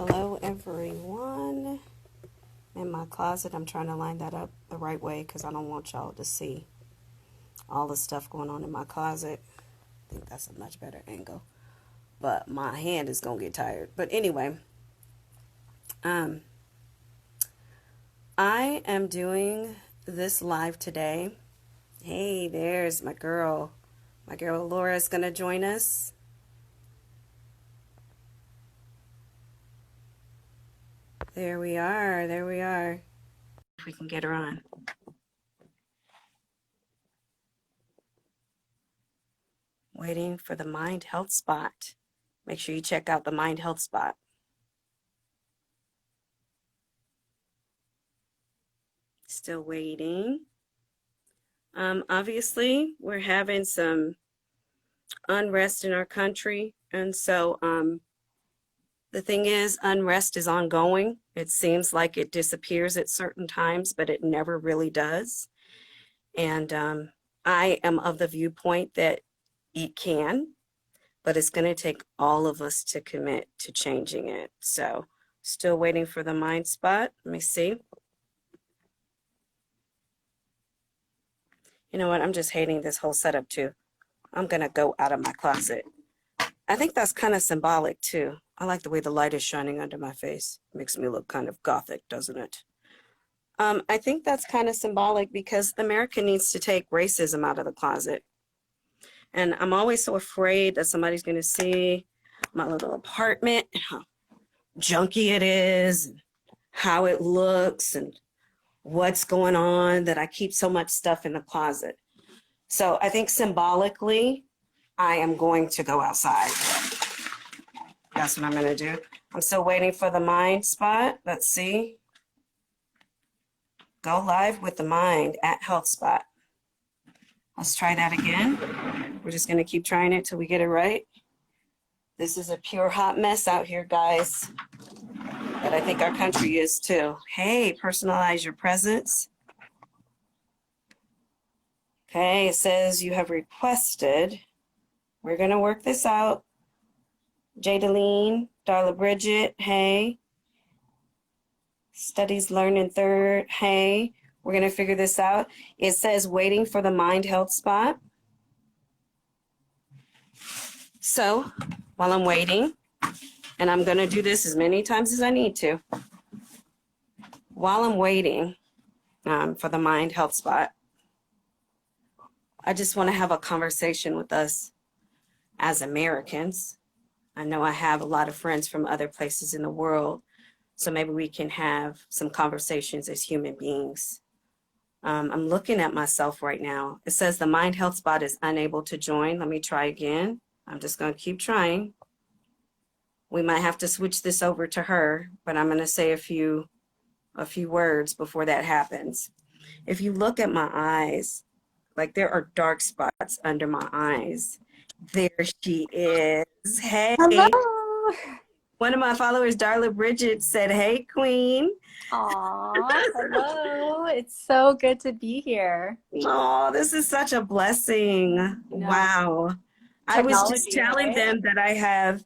Hello everyone. In my closet, I'm trying to line that up the right way because I don't want y'all to see all the stuff going on in my closet. I think that's a much better angle. But my hand is going to get tired. But anyway, I am doing this live today. Hey, there's my girl. My girl Laura is going to join us. There we are. There we are. If we can get her on. Waiting for the Mind Health Spot. Make sure you check out the Mind Health Spot. Still waiting. Obviously, we're having some unrest in our country. And so the thing is, unrest is ongoing. It seems like it disappears at certain times, but it never really does. And I am of the viewpoint that it can, but it's going to take all of us to commit to changing it. So still waiting for the mind spot. Let me see. You know what? I'm just hating this whole setup too. I'm going to go out of my closet. I think that's kind of symbolic too. I like the way the light is shining under my face. Makes me look kind of gothic, doesn't it? I think that's kind of symbolic because America needs to take racism out of the closet. And I'm always so afraid that somebody's going to see my little apartment, and how junky it is, and how it looks, and what's going on, that I keep so much stuff in the closet. So I think symbolically, I am going to go outside. That's what I'm going to do. I'm still waiting for the mind spot. Let's see. Go live with the mind at health spot. Let's try that again. We're just going to keep trying it till we get it right. This is a pure hot mess out here, guys. But I think our country is too. Hey, personalize your presence. Okay, it says you have requested. We're going to work this out. Jadaline, Darla Bridget, hey. Studies Learn in Third, hey. We're going to figure this out. It says waiting for the mind health spot. So while I'm waiting, and I'm going to do this as many times as I need to, while I'm waiting for the mind health spot, I just want to have a conversation with us as Americans. I know I have a lot of friends from other places in the world, so maybe we can have some conversations as human beings. I'm looking at myself right now. It says the mind health spot is unable to join. Let me try again. I'm just going to keep trying. We might have to switch this over to her, but I'm going to say a few words before that happens. If you look at my eyes, like there are dark spots under my eyes. There she is. Hey. Hello. One of my followers, Darla Bridget, said, hey, Queen. Aw, hello. It's so good to be here. Oh, this is such a blessing. No. Wow. I was just telling right? them that I have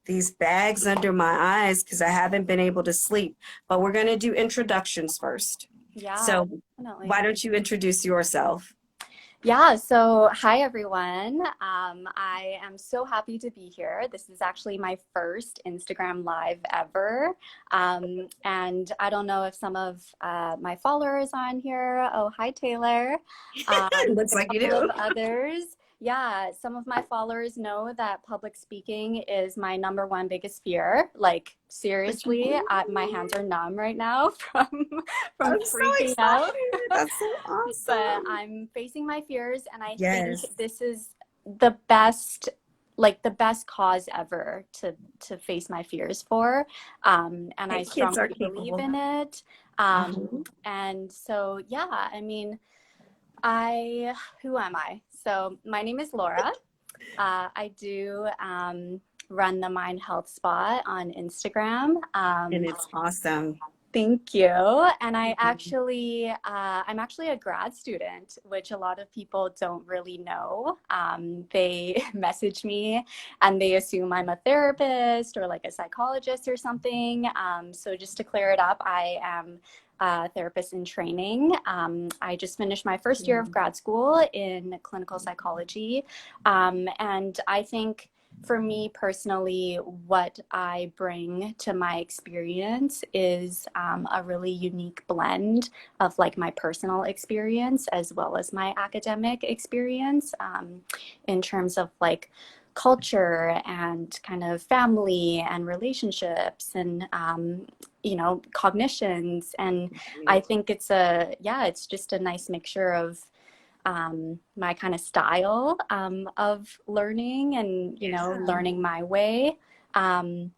these bags under my eyes because I haven't been able to sleep. But we're going to do introductions first. Yeah, so definitely. Why don't you introduce yourself? Yeah, so hi everyone. I am so happy to be here. This is actually my first Instagram live ever. And I don't know if some of my followers on here, oh, hi Taylor. Looks like you do. Of others. Yeah, some of my followers know that public speaking is my #1 biggest fear. Like seriously, my hands are numb right now from freaking out. That's so awesome. But I'm facing my fears, and I Yes. think this is the best, like the best cause ever to face my fears for. And I strongly believe in it. And so, yeah, I mean, who am I? So my name is Laura. I do run the Mind Health Spot on Instagram. And it's awesome. Thank you. And I'm actually a grad student, which a lot of people don't really know. They message me and they assume I'm a therapist or like a psychologist or something. So just to clear it up, I am a therapist in training. I just finished my first year of grad school in clinical psychology. And I think for me personally, what I bring to my experience is a really unique blend of like my personal experience as well as my academic experience in terms of like culture and kind of family and relationships and cognitions. And I think it's just a nice mixture of my kind of style of learning and, learning my way. And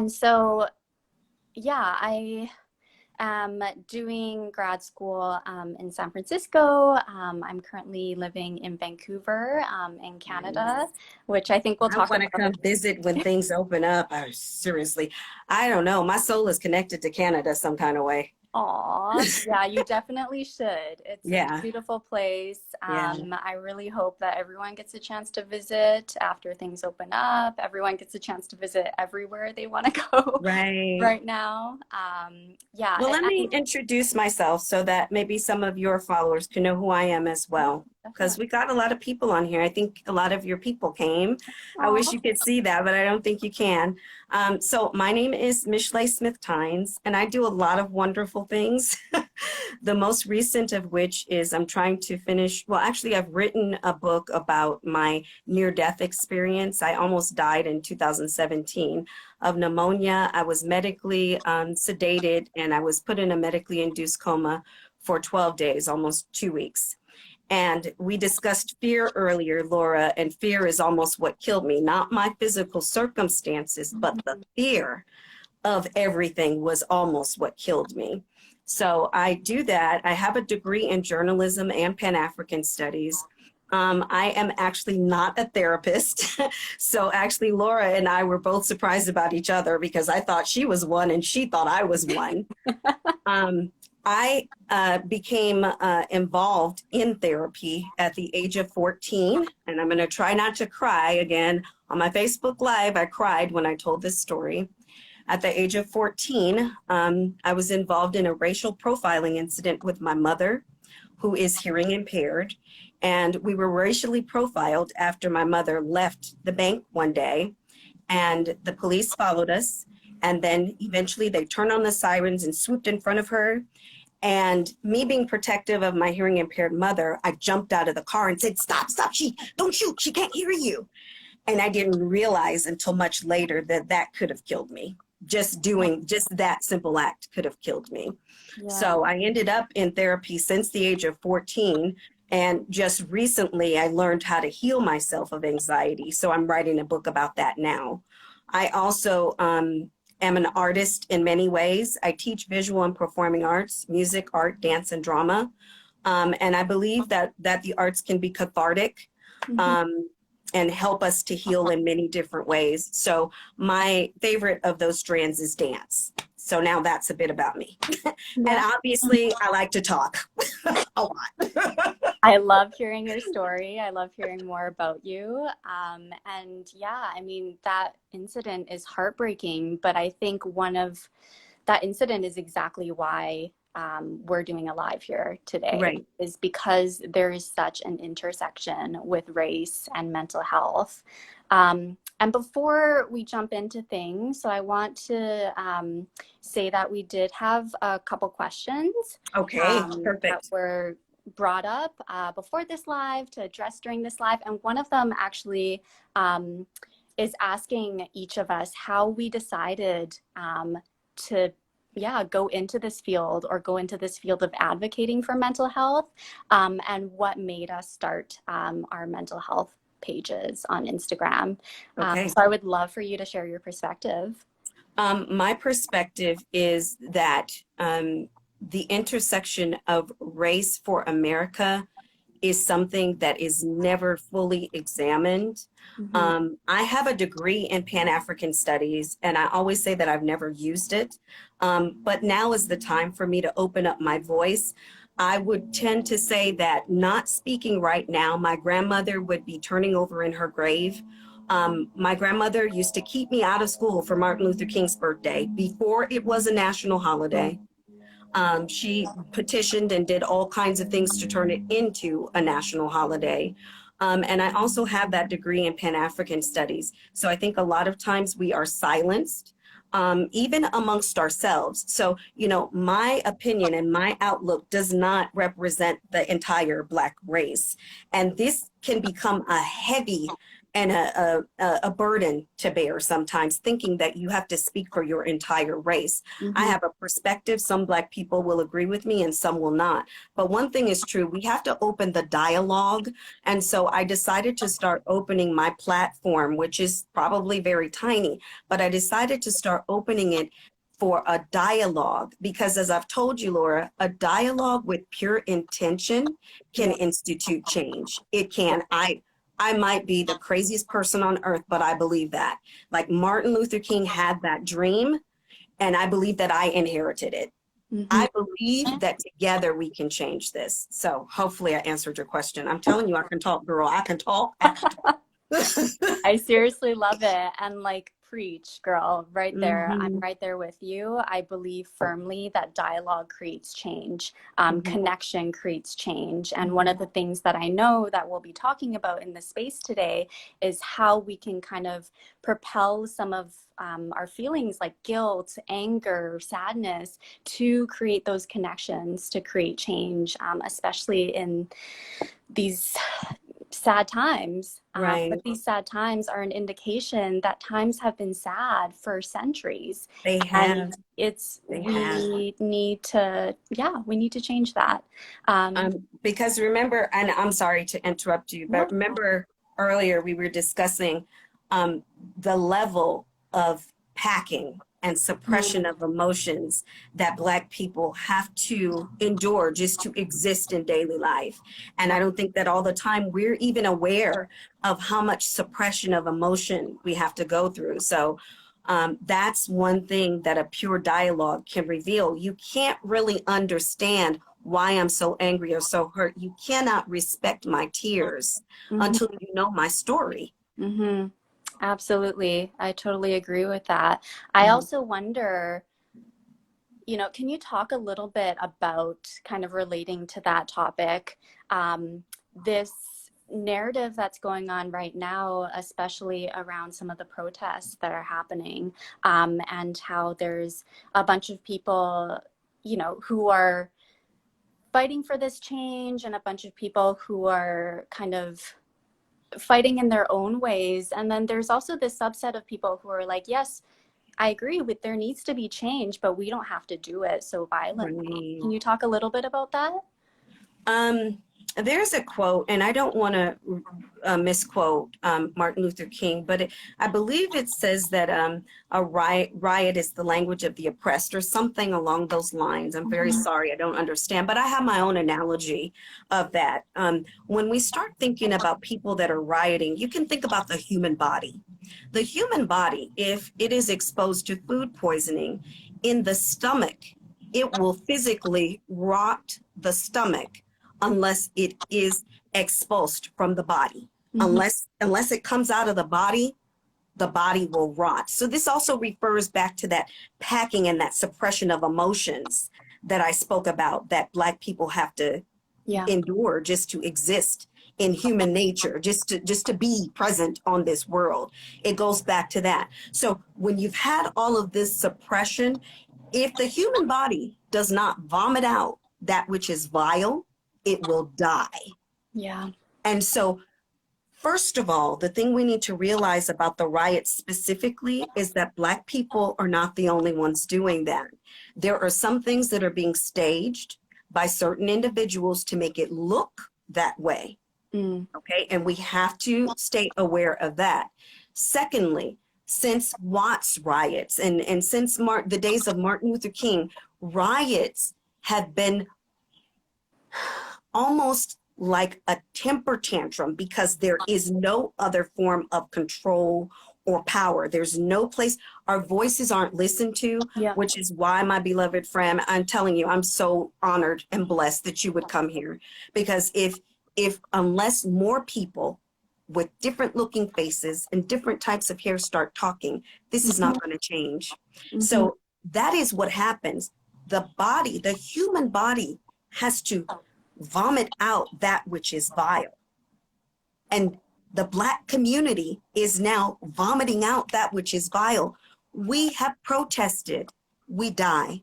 so, I am doing grad school in San Francisco. I'm currently living in Vancouver in Canada, which I think we'll talk about. I want to come visit when things open up. Seriously, I don't know. My soul is connected to Canada some kind of way. Aw, yeah, you definitely should. It's a beautiful place. Yeah. I really hope that everyone gets a chance to visit after things open up. Everyone gets a chance to visit everywhere they want to go right now. Well, let me introduce myself so that maybe some of your followers can know who I am as well. Because we got a lot of people on here. I think a lot of your people came. I wish you could see that, but I don't think you can. So my name is Michelee Smith-Tynes, and I do a lot of wonderful things. The most recent of which is I'm trying to finish, well, actually, I've written a book about my near-death experience. I almost died in 2017 of pneumonia. I was medically sedated, and I was put in a medically induced coma for 12 days, almost 2 weeks. And we discussed fear earlier, Laura, and fear is almost what killed me, not my physical circumstances, but the fear of everything was almost what killed me. So I do that. I have a degree in journalism and Pan-African studies. I am actually not a therapist. So actually, Laura and I were both surprised about each other because I thought she was one and she thought I was one. I became involved in therapy at the age of 14, and I'm going to try not to cry again. On my Facebook Live, I cried when I told this story. At the age of 14, I was involved in a racial profiling incident with my mother, who is hearing impaired, and we were racially profiled after my mother left the bank one day, and the police followed us, and then eventually they turned on the sirens and swooped in front of her. And me being protective of my hearing impaired mother, I jumped out of the car and said, stop, don't shoot, she can't hear you. And I didn't realize until much later that that could have killed me. Just that simple act could have killed me. Yeah. So I ended up in therapy since the age of 14. And just recently I learned how to heal myself of anxiety. So I'm writing a book about that now. I also, am an artist in many ways. I teach visual and performing arts, music, art, dance, and drama. And I believe that the arts can be cathartic and help us to heal in many different ways. So my favorite of those strands is dance. So now that's a bit about me. And obviously I like to talk a lot. I love hearing your story. I love hearing more about you. And I mean, that incident is heartbreaking, but I think that incident is exactly why we're doing a live here today, is because there is such an intersection with race and mental health. And before we jump into things, so I want to say that we did have a couple questions. Perfect. That were brought up before this live to address during this live. And one of them actually is asking each of us how we decided to go into this field of advocating for mental health, and what made us start our mental health pages on Instagram. So I would love for you to share your perspective. My perspective is that the intersection of Race for America is something that is never fully examined. I have a degree in Pan-African Studies, and I always say that I've never used it. But now is the time for me to open up my voice. I would tend to say that not speaking right now, my grandmother would be turning over in her grave. My grandmother used to keep me out of school for Martin Luther King's birthday before it was a national holiday. She petitioned and did all kinds of things to turn it into a national holiday. And I also have that degree in Pan-African Studies. So I think a lot of times we are silenced, even amongst ourselves. So, you know, my opinion and my outlook does not represent the entire Black race. And this can become a heavy and a burden to bear sometimes, thinking that you have to speak for your entire race. I have a perspective. Some Black people will agree with me and some will not. But one thing is true, we have to open the dialogue. And so I decided to start opening my platform, which is probably very tiny, but I decided to start opening it for a dialogue, because as I've told you, Laura, a dialogue with pure intention can institute change. It can. I might be the craziest person on earth, but I believe that. Like Martin Luther King had that dream, and I believe that I inherited it. I believe that together we can change this. So hopefully I answered your question. I'm telling you, I can talk, girl. I can talk. I can talk. I seriously love it. And like, preach, girl, right there. I'm right there with you. I believe firmly that dialogue creates change, connection creates change. And one of the things that I know that we'll be talking about in the space today is how we can kind of propel some of our feelings like guilt, anger, sadness to create those connections, to create change, especially in these sad times. Right. But these sad times are an indication that times have been sad for centuries. They have. And we need to change that. Because remember, and I'm sorry to interrupt you, but remember earlier we were discussing the level of packing and suppression of emotions that Black people have to endure just to exist in daily life. And I don't think that all the time we're even aware of how much suppression of emotion we have to go through. So that's one thing that a pure dialogue can reveal. You can't really understand why I'm so angry or so hurt. You cannot respect my tears until you know my story. Absolutely. I totally agree with that. I also wonder, you know, can you talk a little bit about kind of relating to that topic, this narrative that's going on right now, especially around some of the protests that are happening, and how there's a bunch of people, you know, who are fighting for this change and a bunch of people who are kind of fighting in their own ways. And then there's also this subset of people who are like, yes, I agree with there needs to be change, but we don't have to do it so violently. Can you talk a little bit about that? There's a quote, and I don't want to misquote Martin Luther King, but I believe it says that a riot is the language of the oppressed, or something along those lines. I'm very sorry, I don't understand, but I have my own analogy of that. When we start thinking about people that are rioting, you can think about the human body. The human body, if it is exposed to food poisoning in the stomach, it will physically rot the stomach unless it is expulsed from the body. Unless it comes out of the body will rot. So this also refers back to that packing and that suppression of emotions that I spoke about, that Black people have to endure just to exist in human nature, just to be present on this world. It goes back to that. So when you've had all of this suppression, if the human body does not vomit out that which is vile, it will die. Yeah. And so, first of all, the thing we need to realize about the riots specifically is that Black people are not the only ones doing that. There are some things that are being staged by certain individuals to make it look that way. Okay, and we have to stay aware of that. Secondly, since Watts riots and since the days of Martin Luther King, riots have been almost like a temper tantrum because there is no other form of control or power. There's no place. Our voices aren't listened to, Yeah. which is why, my beloved friend, I'm telling you, I'm so honored and blessed that you would come here. Because if unless more people with different looking faces and different types of hair start talking, this is not going to change. So that is what happens. The body, the human body, has to vomit out that which is vile. And the Black community is now vomiting out that which is vile. We have protested, we die.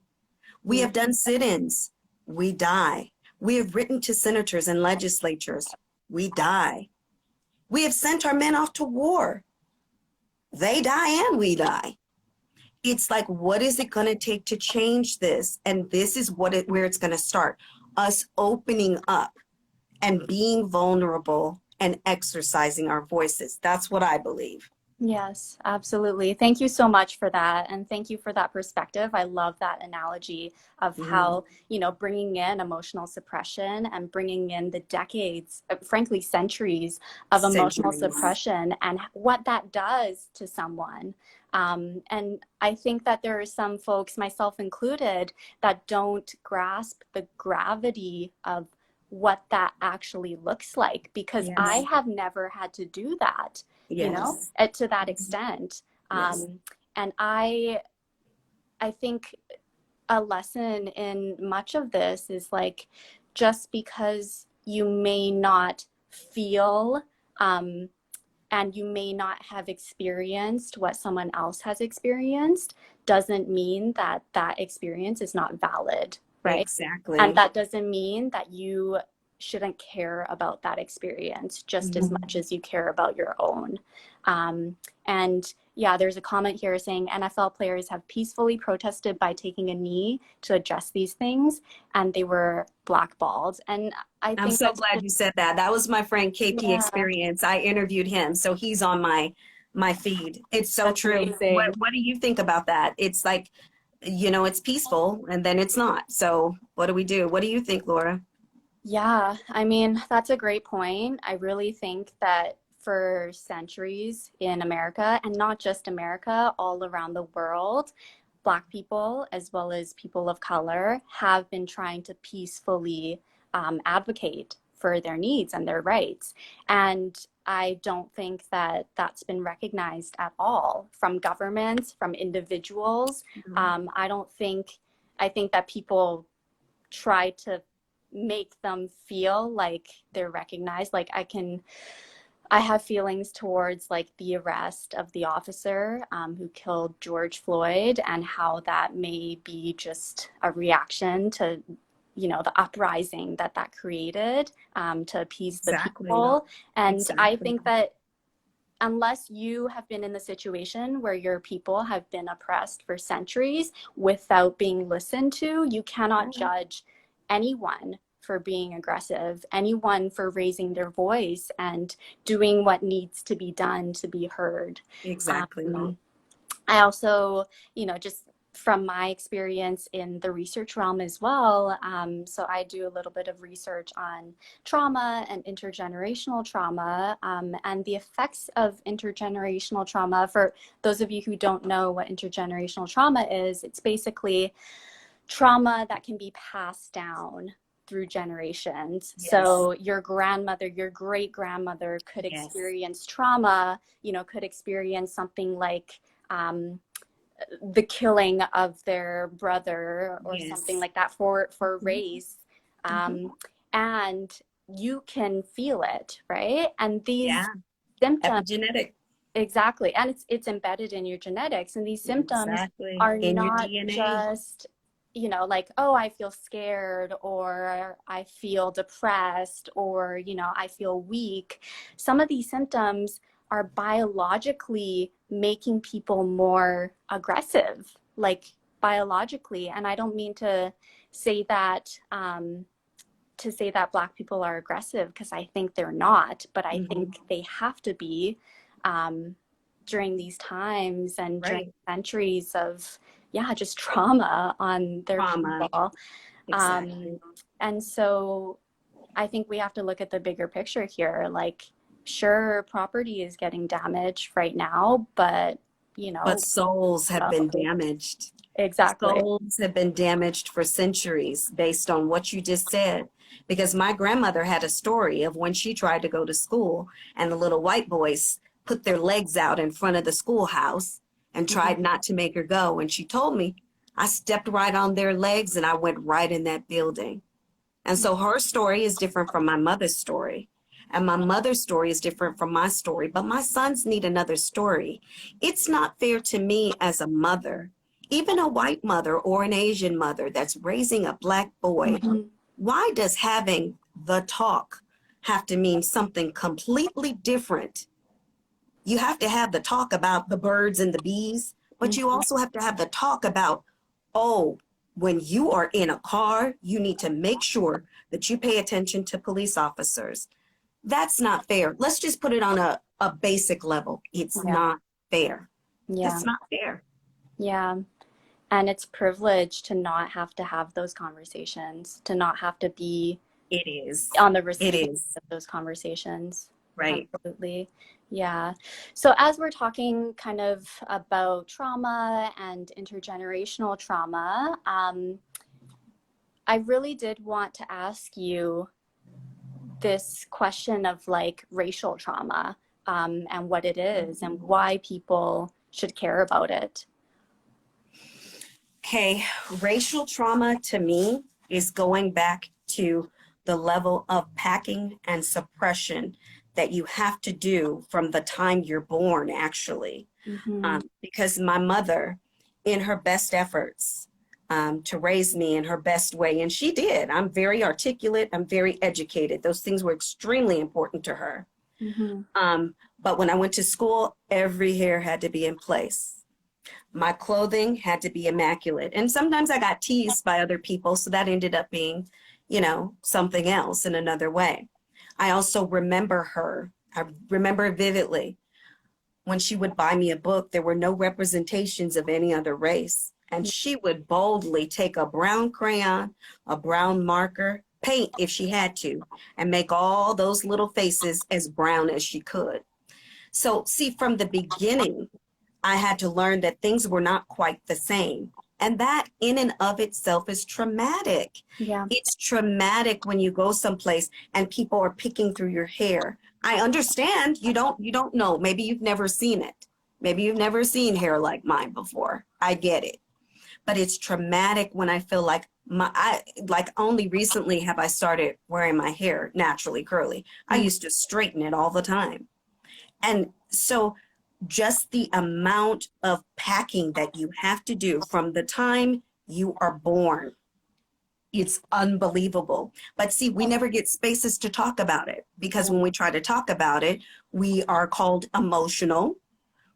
We have done sit-ins, we die. We have written to senators and legislatures, we die. We have sent our men off to war. They die and we die. It's like, what is it going to take to change this? And this is where it's going to start. Us opening up and being vulnerable and exercising our voices. That's what I believe. Yes, absolutely. Thank you so much for that. And thank you for that perspective. I love that analogy of how, you know, bringing in emotional suppression and bringing in the decades, frankly, centuries of emotional suppression and what that does to someone. And I think that there are some folks, myself included, that don't grasp the gravity of what that actually looks like, because I have never had to do that, you know, to that extent. And I think a lesson in much of this is like, just because you may not feel and you may not have experienced what someone else has experienced doesn't mean that that experience is not valid. Right. Exactly. And that doesn't mean that you shouldn't care about that experience just as much as you care about your own. And yeah, there's a comment here saying NFL players have peacefully protested by taking a knee to address these things, and they were blackballed. And I'm so glad you said that. That was my friend KP Experience. I interviewed him, so he's on my feed. It's so true. What do you think about that? It's like, you know, it's peaceful and then it's not. So what do we do? What do you think, Laura? Yeah, I mean, that's a great point. I really think that for centuries in America, and not just America, all around the world, Black people, as well as people of color, have been trying to peacefully advocate for their needs and their rights. And I don't think that that's been recognized at all from governments, from individuals. I think that people try to make them feel like they're recognized. Like I have feelings towards like the arrest of the officer who killed George Floyd, and how that may be just a reaction to, you know, the uprising that created to appease the people. And I think that unless you have been in the situation where your people have been oppressed for centuries without being listened to, you cannot judge anyone for being aggressive, anyone for raising their voice and doing what needs to be done to be heard. Exactly. I also, you know, just from my experience in the research realm as well, so I do a little bit of research on trauma and intergenerational trauma, and the effects of intergenerational trauma. For those of you who don't know what intergenerational trauma is, it's basically trauma that can be passed down through generations. So your grandmother, your great grandmother could experience trauma, you know, could experience something like the killing of their brother or something like that for race. And you can feel it, right? And these symptoms, epigenetic. Exactly. And it's embedded in your genetics. And these symptoms are in not your DNA. Just, you know, like, oh, I feel scared, or I feel depressed, or, you know, I feel weak. Some of these symptoms are biologically making people more aggressive, like biologically. And I don't mean to say that Black people are aggressive, because I think they're not, but I think they have to be during these times and during centuries of just trauma on their people. And so I think we have to look at the bigger picture here. Like, sure, property is getting damaged right now, but But souls have been damaged. exactly. Souls have been damaged for centuries based on what you just said. Because my grandmother had a story of when she tried to go to school and the little white boys put their legs out in front of the schoolhouse and tried not to make her go. And she told me, I stepped right on their legs and I went right in that building. And so her story is different from my mother's story. And my mother's story is different from my story. But my sons need another story. It's not fair to me as a mother, even a white mother or an Asian mother that's raising a Black boy. Why does having the talk have to mean something completely different? You have to have the talk about the birds and the bees, but you also have to have the talk about, oh, when you are in a car, you need to make sure that you pay attention to police officers. That's not fair. Let's just put it on a basic level. It's not fair. Yeah. It's not fair. Yeah. And it's privilege to not have to have those conversations, to not have to be on the receiving end of those conversations. Right. Absolutely. Yeah. So as we're talking kind of about trauma and intergenerational trauma, I really did want to ask you this question of like racial trauma, and what it is and why people should care about it. Okay, racial trauma to me is going back to the level of packing and suppression that you have to do from the time you're born, actually. Because my mother, in her best efforts to raise me in her best way, and she did, I'm very articulate, I'm very educated. Those things were extremely important to her. But when I went to school, every hair had to be in place. My clothing had to be immaculate. And sometimes I got teased by other people, so that ended up being, something else in another way. I also remember her. I remember vividly when she would buy me a book, there were no representations of any other race. And she would boldly take a brown crayon, a brown marker, paint if she had to, and make all those little faces as brown as she could. So see, from the beginning, I had to learn that things were not quite the same. And that in and of itself is traumatic. Yeah. It's traumatic when you go someplace and people are picking through your hair. I understand you don't know. Maybe you've never seen it. Maybe you've never seen hair like mine before. I get it. But it's traumatic when I feel like only recently have I started wearing my hair naturally curly. I used to straighten it all the time. And so just the amount of packing that you have to do from the time you are born, it's unbelievable. But see, we never get spaces to talk about it, because when we try to talk about it, we are called emotional,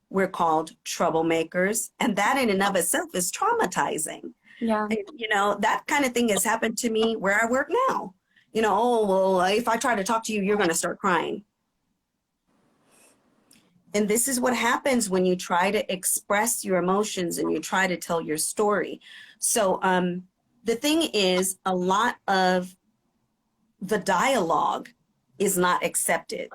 we're called troublemakers, and that in and of itself is traumatizing. Yeah. That kind of thing has happened to me where I work now. Oh, well, if I try to talk to you, you're going to start crying. And this is what happens when you try to express your emotions and you try to tell your story. So the thing is, a lot of the dialogue is not accepted.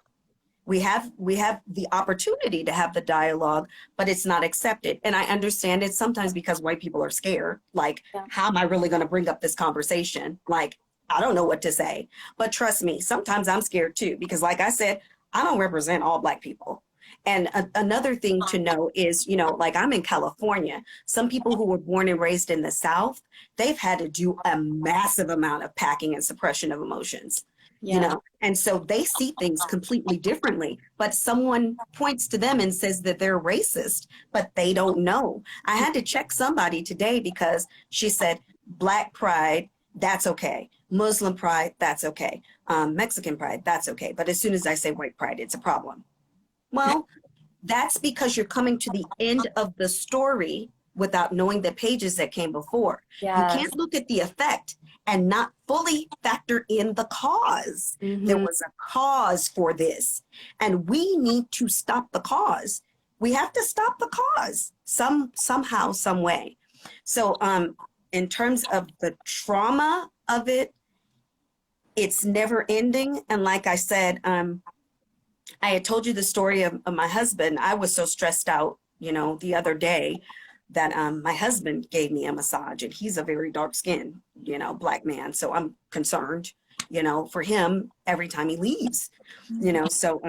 We have the opportunity to have the dialogue, but it's not accepted. And I understand it sometimes because white people are scared. Like, how am I really going to bring up this conversation? Like, I don't know what to say. But trust me, sometimes I'm scared too, because like I said, I don't represent all Black people. And another thing to know is, like I'm in California, some people who were born and raised in the South, they've had to do a massive amount of packing and suppression of emotions, and so they see things completely differently. But someone points to them and says that they're racist, but they don't know. I had to check somebody today because she said Black pride, that's okay. Muslim pride, that's okay. Mexican pride, that's okay. But as soon as I say white pride, it's a problem. Well, that's because you're coming to the end of the story without knowing the pages that came before. Yes. You can't look at the effect and not fully factor in the cause. There was a cause for this, and we need to stop the cause. We have to stop the cause somehow, some way. So in terms of the trauma of it, it's never ending. And like I said, I had told you the story of my husband. I was so stressed out, you know, the other day that my husband gave me a massage, and he's a very dark skinned, you know, Black man. So I'm concerned, you know, for him every time he leaves, you know. So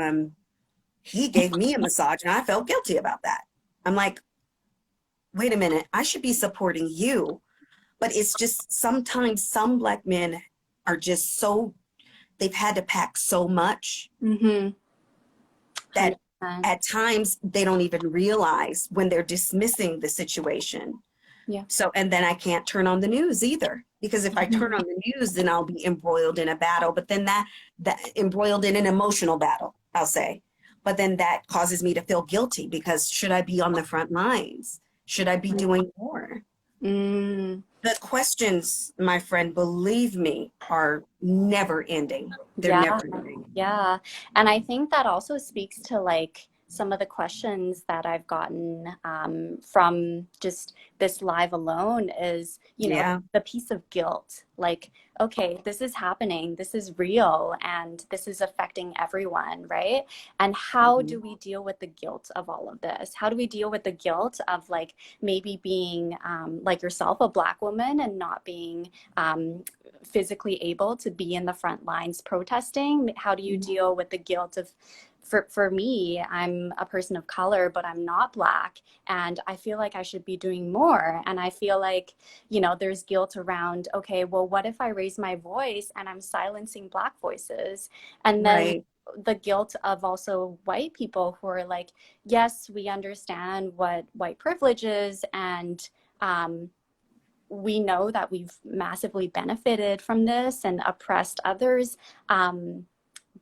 he gave me a massage and I felt guilty about that. I'm like, wait a minute, I should be supporting you. But it's just sometimes some Black men are just so, they've had to pack so much that 100%. at times they don't even realize when they're dismissing the situation. Yeah. So, and then I can't turn on the news either, because if I turn on the news, then I'll be embroiled in a battle, but then that embroiled in an emotional battle, I'll say. But then that causes me to feel guilty, because should I be on the front lines? Should I be doing more? The questions, my friend, believe me, are never ending. They're never ending. Yeah. And I think that also speaks to like some of the questions that I've gotten from just this live alone is, you know, the piece of guilt. Like, okay, this is happening, this is real, and this is affecting everyone, right? And how do we deal with the guilt of all of this? How do we deal with the guilt of like maybe being like yourself, a Black woman, and not being physically able to be in the front lines protesting? How do you deal with the guilt of, for me, I'm a person of color, but I'm not Black, and I feel like I should be doing more. And I feel like, you know, there's guilt around, okay, well, what if I raise my voice and I'm silencing Black voices? And then the guilt of also white people who are like, yes, we understand what white privilege is, and we know that we've massively benefited from this and oppressed others.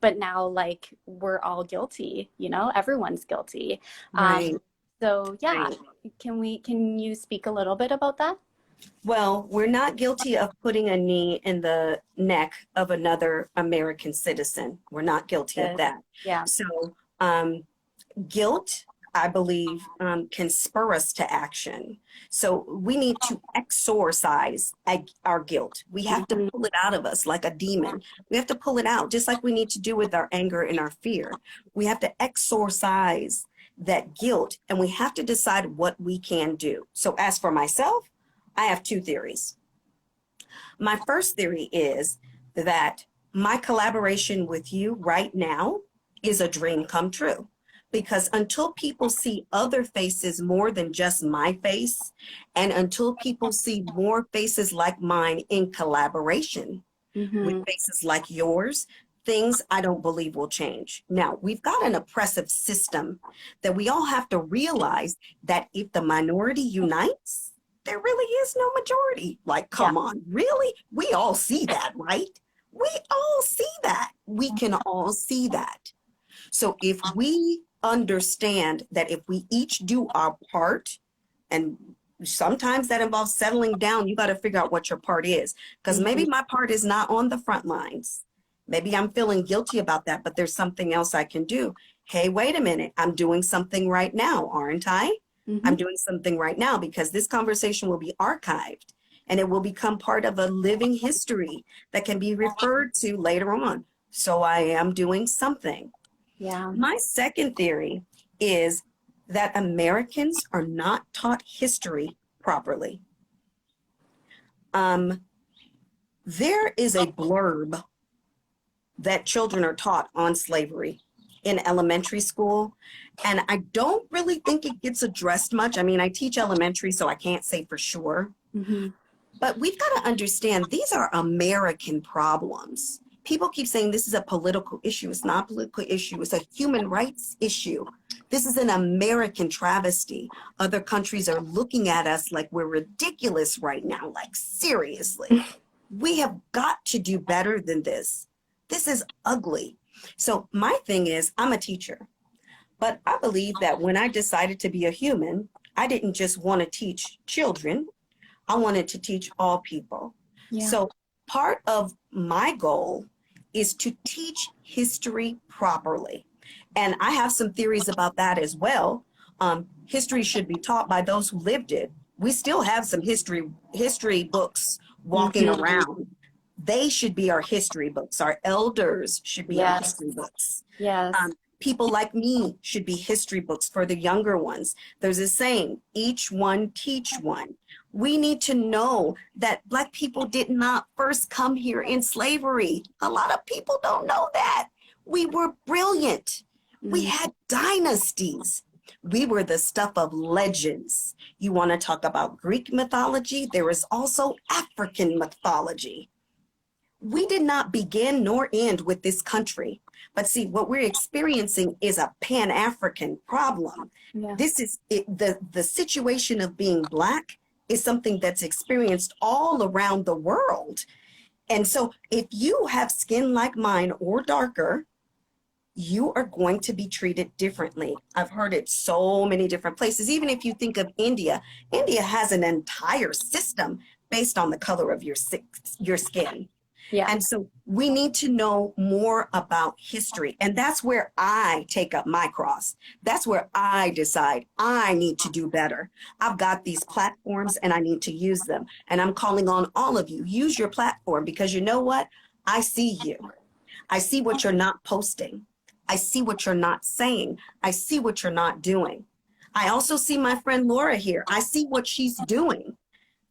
But now, like, we're all guilty, you know, everyone's guilty. So yeah, can you speak a little bit about that? Well, we're not guilty of putting a knee in the neck of another American citizen. We're not guilty of that. Yeah. So guilt, I believe, can spur us to action. So we need to exorcise our guilt. We have to pull it out of us like a demon. We have to pull it out, just like we need to do with our anger and our fear. We have to exorcise that guilt, and we have to decide what we can do. So as for myself, I have two theories. My first theory is that my collaboration with you right now is a dream come true. Because until people see other faces more than just my face, and until people see more faces like mine in collaboration with faces like yours, things I don't believe will change. Now, we've got an oppressive system that we all have to realize that if the minority unites, there really is no majority. Like, come on, really? We all see that, right? We all see that. We can all see that. So if we understand that if we each do our part, and sometimes that involves settling down, you got to figure out what your part is, because maybe my part is not on the front lines. Maybe I'm feeling guilty about that, but there's something else I can do. Hey, wait a minute, I'm doing something right now, aren't I? I'm doing something right now, because this conversation will be archived and it will become part of a living history that can be referred to later on. So I am doing something. Yeah. My second theory is that Americans are not taught history properly. There is a blurb that children are taught on slavery in elementary school, and I don't really think it gets addressed much. I mean, I teach elementary, so I can't say for sure. But we've got to understand these are American problems. People keep saying this is a political issue. It's not a political issue. It's a human rights issue. This is an American travesty. Other countries are looking at us like we're ridiculous right now. Like, seriously, we have got to do better than this. This is ugly. So my thing is, I'm a teacher, but I believe that when I decided to be a human, I didn't just want to teach children. I wanted to teach all people. So part of my goal is to teach history properly. And I have some theories about that as well. History should be taught by those who lived it. We still have some history books walking around They should be our history books. Our elders should be our Yes. history books. Yes. People like me should be history books for the younger ones. There's a saying, each one teach one. We need to know that Black people did not first come here in slavery. A lot of people don't know that. We were brilliant. We had dynasties. We were the stuff of legends. You want to talk about Greek mythology? There is also African mythology. We did not begin nor end with this country. But see, what we're experiencing is a Pan-African problem. Yeah. This is the situation of being Black is something that's experienced all around the world. And so if you have skin like mine or darker, you are going to be treated differently. I've heard it so many different places. Even if you think of India, India has an entire system based on the color of your skin. Yeah. And so we need to know more about history. And that's where I take up my cross. That's where I decide I need to do better. I've got these platforms and I need to use them. And I'm calling on all of you, use your platform, because you know what? I see you. I see what you're not posting. I see what you're not saying. I see what you're not doing. I also see my friend Laura here. I see what she's doing.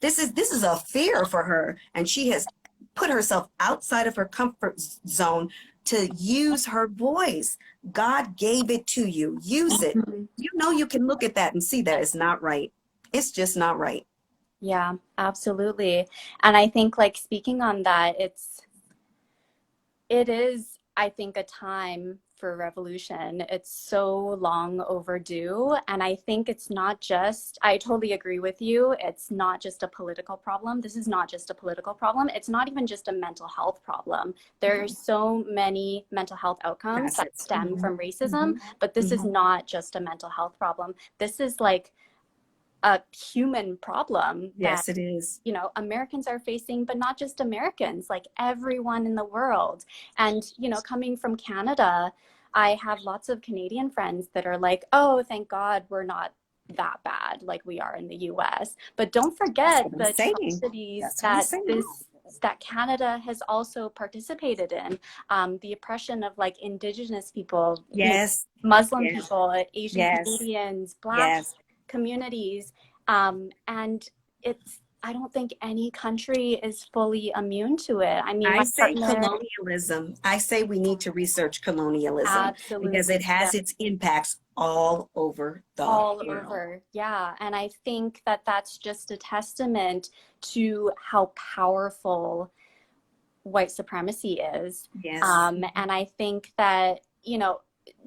This is a fear for her, and she has put herself outside of her comfort zone to use her voice. God gave it to you. Use it. You know you can look at that and see that it's not right. It's just not right. Yeah, absolutely. And I think, like, speaking on that, it is, I think, a time for revolution. It's so long overdue. And I think it's not just, I totally agree with you. It's not just a political problem. This is not just a political problem. It's not even just a mental health problem. There's so many mental health outcomes that stem from racism, but this is not just a mental health problem. This is like a human problem. Yes, it is. You know, Americans are facing, but not just Americans, like everyone in the world. And, you know, coming from Canada, I have lots of Canadian friends that are like, oh, thank God we're not that bad like we are in the US. But don't forget the atrocities that Canada has also participated in, the oppression of like Indigenous people, yes, Muslim people, Asian Canadians, Black communities, and I don't think any country is fully immune to it. I mean, I say colonialism. I say we need to research colonialism. Absolutely. Because it has its impacts all over the world. Yeah. And I think that that's just a testament to how powerful white supremacy is. Yes. And I think that, you know,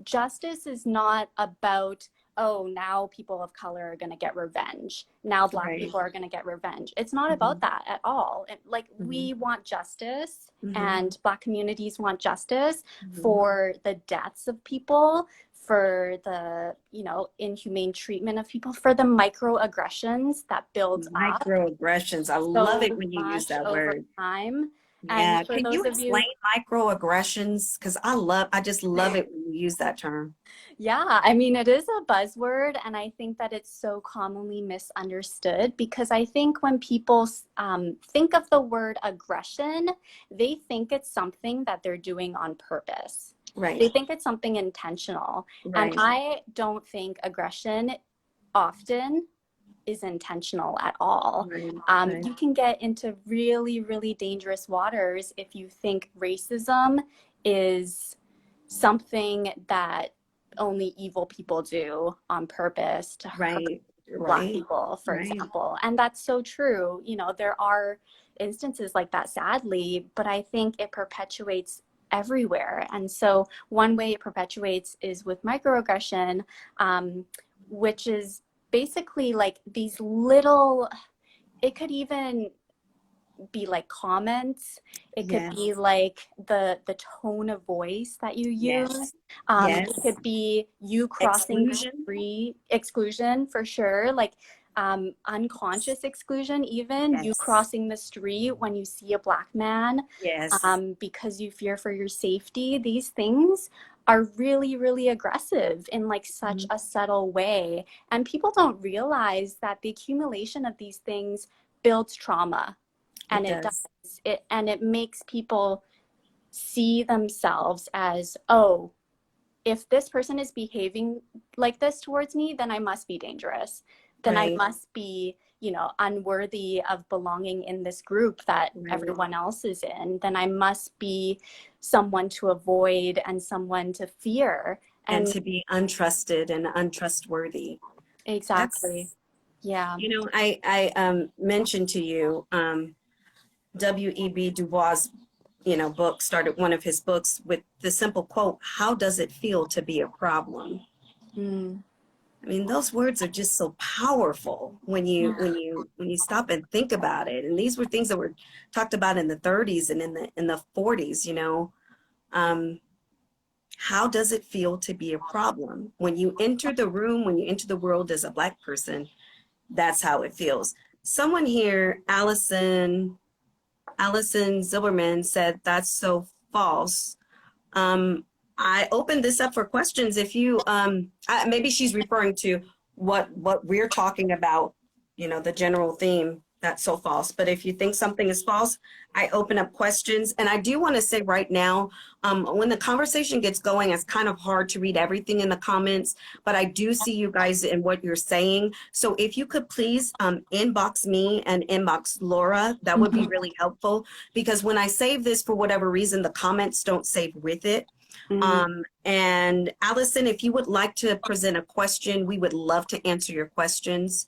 justice is not about, oh, now people of color are going to get revenge. Now Black people are going to get revenge. It's not about that at all. Like, we want justice, and Black communities want justice for the deaths of people, for the, you know, inhumane treatment of people, for the microaggressions that build up. Microaggressions. I love it when you use that word. Time. Yeah. And for Can those you of explain microaggressions? Because I just love it when you use that term. Yeah, I mean, it is a buzzword, and I think that it's so commonly misunderstood, because I think when people think of the word aggression, they think it's something that they're doing on purpose. Right. They think it's something intentional. Right. And I don't think aggression often is intentional at all. You can get into really, really dangerous waters if you think racism is something that only evil people do on purpose to hurt Black people, for example. And that's so true. You know, there are instances like that, sadly, but I think it perpetuates everywhere. And so one way it perpetuates is with microaggression, which is basically like these little, it could even be like comments, it could be like the tone of voice that you use, it could be you crossing the street, exclusion for sure, like unconscious exclusion, even you crossing the street when you see a Black man, because you fear for your safety. These things are really, really aggressive in like such a subtle way, and people don't realize that the accumulation of these things builds trauma. And It it does. does. It makes people see themselves as, oh, if this person is behaving like this towards me, then I must be dangerous. Then I Right. must be, unworthy of belonging in this group that Right. everyone else is in. Then I must be someone to avoid and someone to fear. And to be untrusted and untrustworthy. Exactly. That's, Yeah. I mentioned to you, W.E.B. Du Bois, book, started one of his books with the simple quote, "How does it feel to be a problem?" Mm. I mean, those words are just so powerful when you Yeah. when you stop and think about it. And these were things that were talked about in the 30s and in the 40s. How does it feel to be a problem? When you enter the room, when you enter the world as a Black person, that's how it feels. Someone here, Allison Zilberman, said that's so false. I opened this up for questions. If you, maybe she's referring to what we're talking about, the general theme. That's so false. But if you think something is false, I open up questions. And I do want to say right now, when the conversation gets going, it's kind of hard to read everything in the comments, but I do see you guys and what you're saying. So if you could please inbox me and inbox Laura, that would be really helpful, because when I save this, for whatever reason, the comments don't save with it. And Allison, if you would like to present a question, we would love to answer your questions.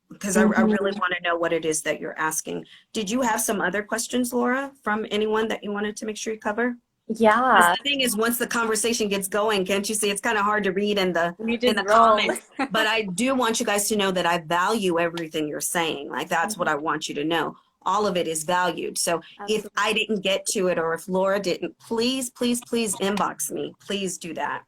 Because I really want to know what it is that you're asking. Did you have some other questions, Laura, from anyone that you wanted to make sure you cover? Yeah. The thing is, once the conversation gets going, can't you see, it's kind of hard to read in the roll. comments. But I do want you guys to know that I value everything you're saying. Like, that's what I want you to know. All of it is valued. So if I didn't get to it, or if Laura didn't, please, please, please inbox me. Please do that.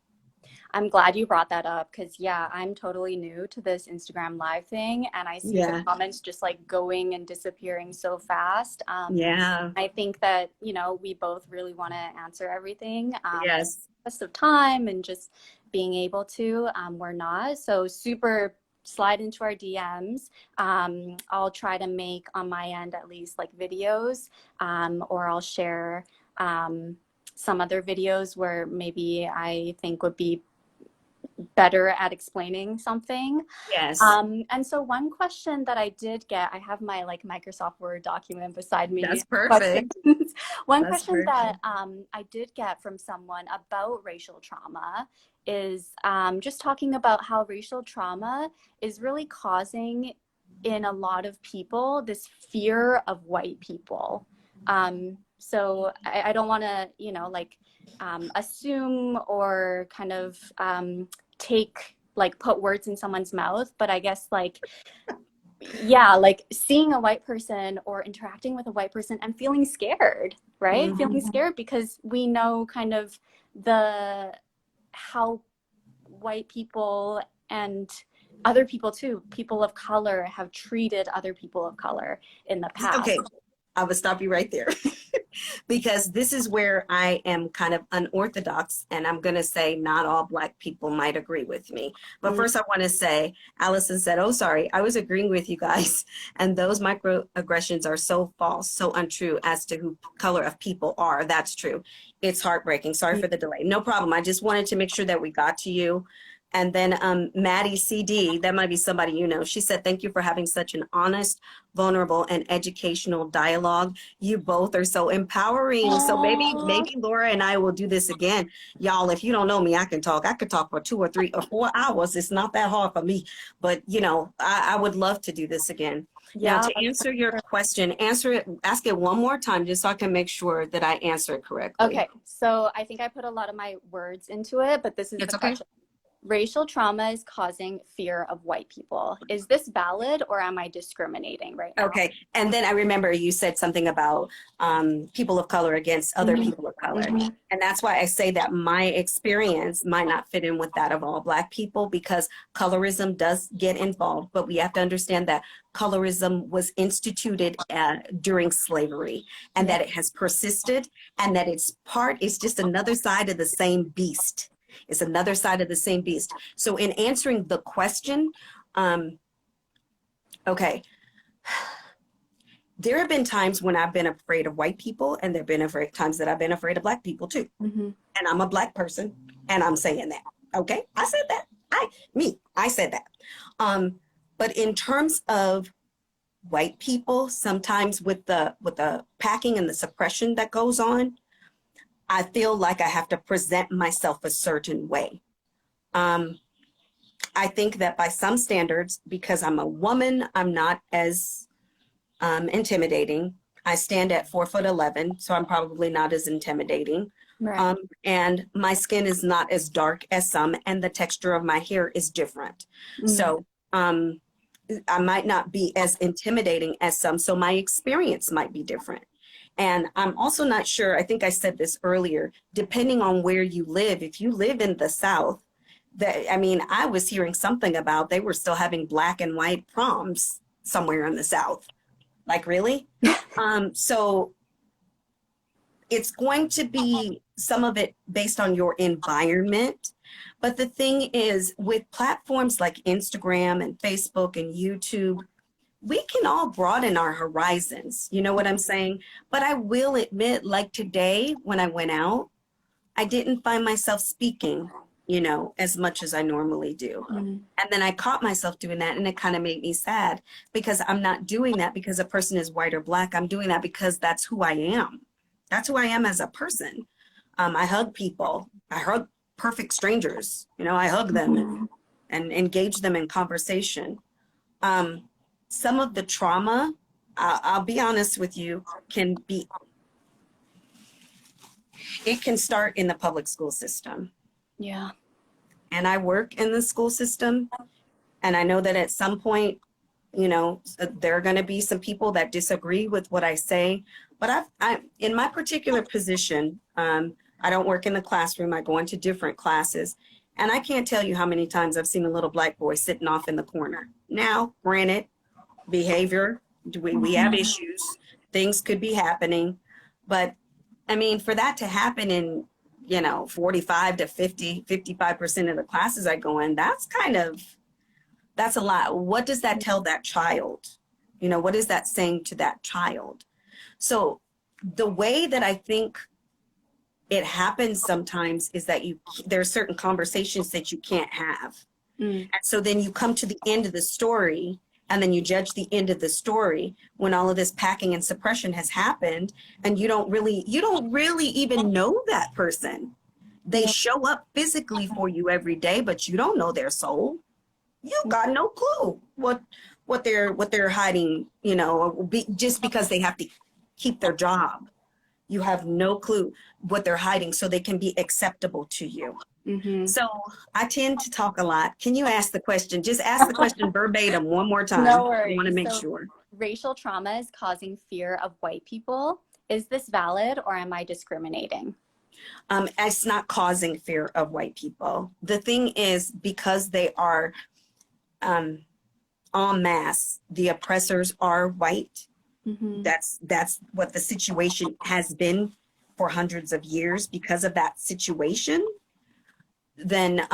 I'm glad you brought that up, because I'm totally new to this Instagram live thing, and I see the comments just like going and disappearing so fast. I think that, we both really want to answer everything. Yes. Rest of time and just being able to, we're not. So super slide into our DMs. I'll try to make on my end at least like videos, or I'll share some other videos where maybe I think would be better at explaining something. Yes. And so one question that I did get, I have my like Microsoft Word document beside me. That's perfect. One question that I did get from someone about racial trauma is just talking about how racial trauma is really causing in a lot of people this fear of white people. So I don't want to, assume or kind of put words in someone's mouth, but I guess like seeing a white person or interacting with a white person and feeling scared, right? Feeling scared because we know kind of how white people and other people too, people of color, have treated other people of color in the past. Okay, I would stop you right there. Because this is where I am kind of unorthodox, and I'm going to say not all Black people might agree with me. But first I want to say, Allison said, "Oh, sorry, I was agreeing with you guys. And those microaggressions are so false, so untrue as to who color of people are." That's true. It's heartbreaking. Sorry for the delay. No problem. I just wanted to make sure that we got to you. And then Maddie CD, that might be somebody you know. She said, "Thank you for having such an honest, vulnerable, and educational dialogue. You both are so empowering." Aww. So maybe Laura and I will do this again. Y'all, if you don't know me, I can talk. I could talk for 2 or 3 or 4 hours. It's not that hard for me. But, I would love to do this again. Yeah. Now, to answer your question, ask it one more time, just so I can make sure that I answer it correctly. Okay. So I think I put a lot of my words into it, but this is the question. Racial trauma is causing fear of white people. Is this valid, or am I discriminating right now? Okay. And then I remember you said something about people of color against other people of color. And that's why I say that my experience might not fit in with that of all Black people, because colorism does get involved. But we have to understand that colorism was instituted during slavery, and that it has persisted, and that it's just another side of the same beast. It's another side of the same beast. So in answering the question, okay, there have been times when I've been afraid of white people, and there have been times that I've been afraid of Black people too. Mm-hmm. And I'm a Black person, and I'm saying that. Okay, I said that. I said that. But in terms of white people, sometimes with the packing and the suppression that goes on, I feel like I have to present myself a certain way. I think that by some standards, because I'm a woman, I'm not as intimidating. I stand at 4'11", so I'm probably not as intimidating. Right. And my skin is not as dark as some, and the texture of my hair is different. So I might not be as intimidating as some, so my experience might be different. And I'm also not sure, I think I said this earlier, depending on where you live, if you live in the South, I was hearing something about they were still having black and white proms somewhere in the South. Like, really? So it's going to be some of it based on your environment. But the thing is, with platforms like Instagram and Facebook and YouTube, we can all broaden our horizons. You know what I'm saying? But I will admit, like today, when I went out, I didn't find myself speaking, as much as I normally do. And then I caught myself doing that, and it kind of made me sad, because I'm not doing that because a person is white or Black. I'm doing that because that's who I am. That's who I am as a person. I hug people. I hug perfect strangers. I hug them and engage them in conversation. Some of the trauma, I'll be honest with you, it can start in the public school system. Yeah. And I work in the school system, and I know that at some point, there are going to be some people that disagree with what I say. But I in my particular position, I don't work in the classroom. I go into different classes, and I can't tell you how many times I've seen a little Black boy sitting off in the corner. Now, granted, behavior, we have issues, things could be happening, but for that to happen in 45 to 55% of the classes I go in, that's a lot. What does that tell that child? What is that saying to that child? So the way that I think it happens sometimes is that there are certain conversations that you can't have. And so then you come to the end of the story, and then you judge the end of the story when all of this packing and suppression has happened, and you don't really even know that person. They show up physically for you every day, but you don't know their soul. You got no clue what they're hiding, just because they have to keep their job. You have no clue what they're hiding, so they can be acceptable to you. So I tend to talk a lot. Can you ask the question? Just ask the question verbatim one more time. No worries. I want to make sure. Racial trauma is causing fear of white people. Is this valid, or am I discriminating? It's not causing fear of white people. The thing is, because they are en masse, the oppressors are white. That's what the situation has been for hundreds of years. Because of that situation, then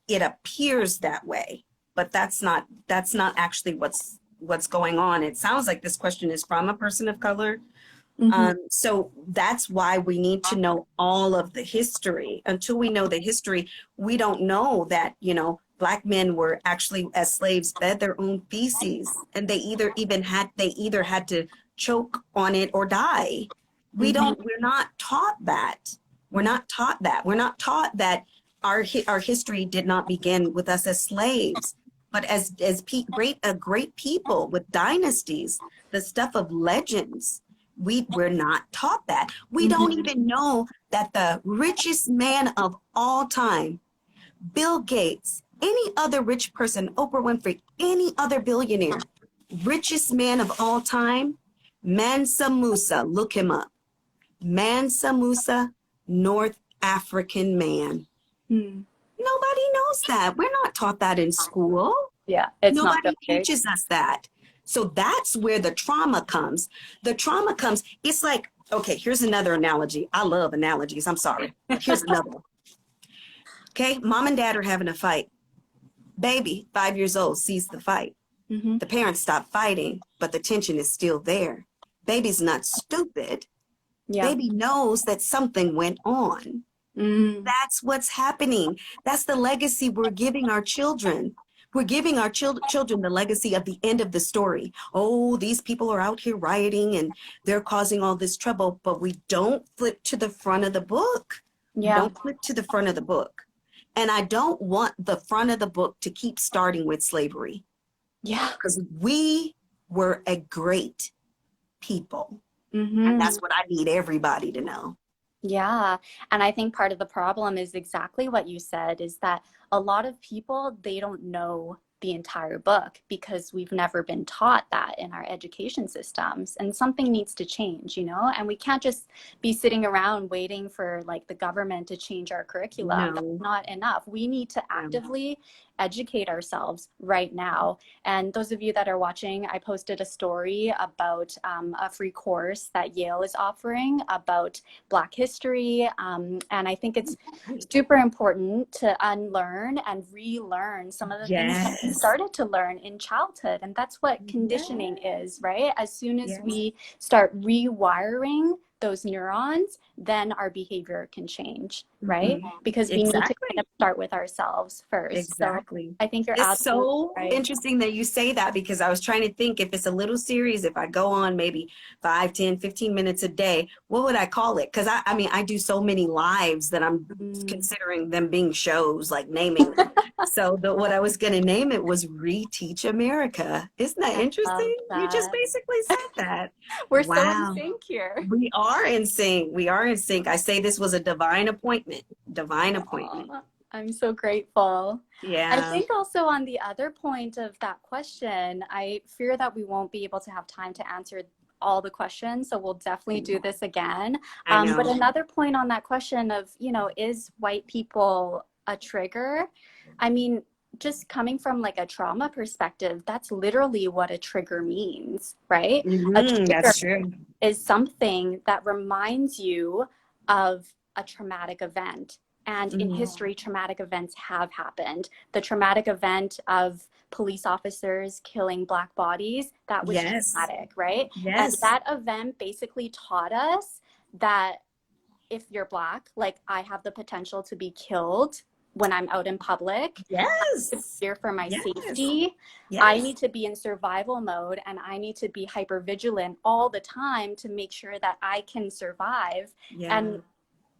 it appears that way, but that's not actually what's going on. It sounds like this question is from a person of color. So that's why we need to know all of the history. Until we know the history, we don't know that, Black men were actually, as slaves, fed their own feces, and they either had to choke on it or die. We're not taught that. We're not taught that. We're not taught that our history did not begin with us as slaves, but as great people with dynasties, the stuff of legends. We're not taught that. We don't even know that the richest man of all time, Bill Gates, any other rich person, Oprah Winfrey, any other billionaire, richest man of all time, Mansa Musa, look him up. Mansa Musa, North African man. Nobody knows that. We're not taught that in school. Yeah, it's Nobody teaches us that. So that's where the trauma comes. The trauma comes, it's like, okay, here's another analogy. I love analogies. I'm sorry. Here's another one. Okay, mom and dad are having a fight. Baby, 5 years old, sees the fight. The parents stop fighting, but the tension is still there. Baby's not stupid. Yeah. Baby knows that something went on. That's what's happening. That's the legacy we're giving our children. We're giving our children the legacy of the end of the story. Oh, these people are out here rioting and they're causing all this trouble, but we don't flip to the front of the book. Yeah. Don't flip to the front of the book. And I don't want the front of the book to keep starting with slavery. Yeah. Because we were a great people. And that's what I need everybody to know. Yeah. And I think part of the problem is exactly what you said, is that a lot of people, they don't know the entire book because we've never been taught that in our education systems, and something needs to change, you know, and we can't just be sitting around waiting for like the government to change our curriculum. That's not enough. We need to actively educate ourselves right now. And those of you that are watching, I posted a story about a free course that Yale is offering about Black history. And I think it's super important to unlearn and relearn some of the things that we started to learn in childhood. And that's what conditioning is, right? As soon as we start rewiring those neurons, then our behavior can change, right? Because we need to kind of start with ourselves first. Exactly. So I think you're It's so right. interesting that you say that, because I was trying to think, if it's a little series, if I go on maybe 5, 10, 15 minutes a day, what would I call it? Because I mean, I do so many lives that I'm considering them being shows, like naming them. So what I was going to name it was Reteach America. Isn't that interesting? You just basically said that. We're so in sync here. We are in sync. We are in sync. I say this was a divine appointment. Divine appointment. I'm so grateful. Yeah. I think also on the other point of that question, I fear that we won't be able to have time to answer all the questions. So we'll definitely do this again. But another point on that question of, you know, is white people a trigger? I mean, just coming from like a trauma perspective, that's literally what a trigger means, right? A trigger that's true. is something that reminds you of a traumatic event. And in history, traumatic events have happened. The traumatic event of police officers killing Black bodies, that was traumatic, right? And that event basically taught us that if you're Black, like I have the potential to be killed when I'm out in public. To fear for my safety. I need to be in survival mode, and I need to be hyper vigilant all the time to make sure that I can survive. And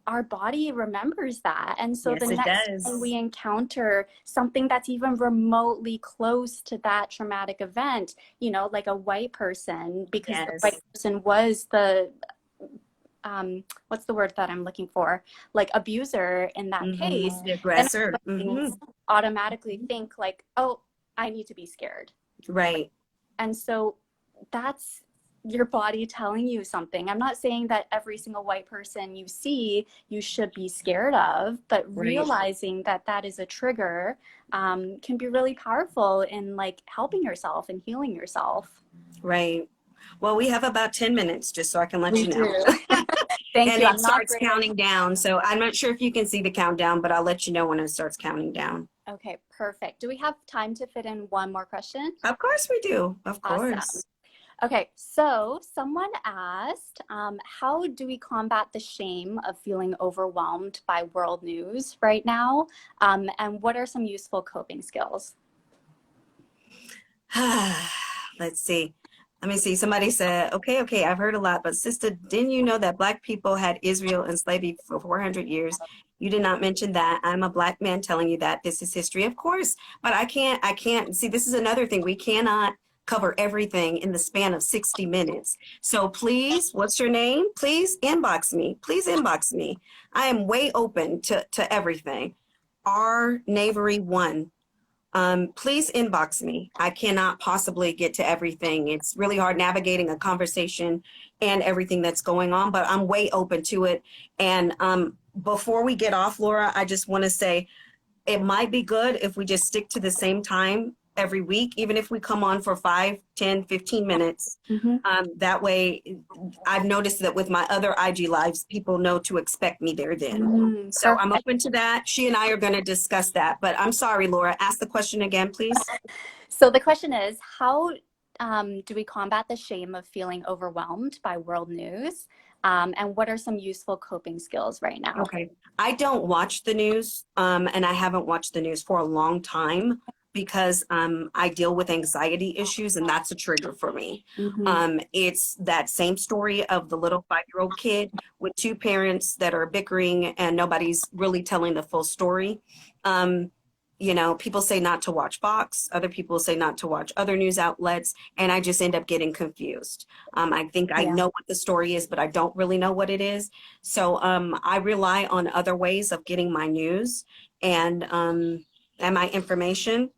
our body remembers that. And so the next time we encounter something that's even remotely close to that traumatic event, you know, like a white person, because the white person was the what's the word that I'm looking for? Like abuser in that case. The aggressor. Automatically think like, oh, I need to be scared. Right. And so that's your body telling you something. I'm not saying that every single white person you see you should be scared of, but realizing that that is a trigger can be really powerful in like helping yourself and healing yourself. Right. Well, we have about 10 minutes, just so I can let you know. Thank you. And it starts counting down. So I'm not sure if you can see the countdown, but I'll let you know when it starts counting down. Okay, perfect. Do we have time to fit in one more question? Of course we do. Of course. Awesome. Okay, so someone asked, how do we combat the shame of feeling overwhelmed by world news right now? And what are some useful coping skills? Let's see. Let me see. Somebody said, okay, I've heard a lot, but sister, didn't you know that Black people had Israel enslaved for 400 years? You did not mention that. I'm a Black man telling you that. This is history, of course, but I can't see. This is another thing. We cannot cover everything in the span of 60 minutes. So please, what's your name? Please inbox me. Please inbox me. I am way open to everything. R-Navery1. Please inbox me. I cannot possibly get to everything. It's really hard navigating a conversation and everything that's going on, but I'm way open to it. And before we get off, Laura, I just want to say it might be good if we just stick to the same time every week, even if we come on for 5, 10, 15 minutes. That way, I've noticed that with my other IG lives, people know to expect me there then. So I'm open to that. She and I are going to discuss that. But I'm sorry, Laura, ask the question again, please. So the question is, how do we combat the shame of feeling overwhelmed by world news? And what are some useful coping skills right now? Okay. I don't watch the news, and I haven't watched the news for a long time because I deal with anxiety issues, and that's a trigger for me. It's that same story of the little 5-year-old kid with two parents that are bickering and nobody's really telling the full story. You know, people say not to watch Fox, other people say not to watch other news outlets, and I just end up getting confused. I think I know what the story is, but I don't really know what it is. So I rely on other ways of getting my news and my information.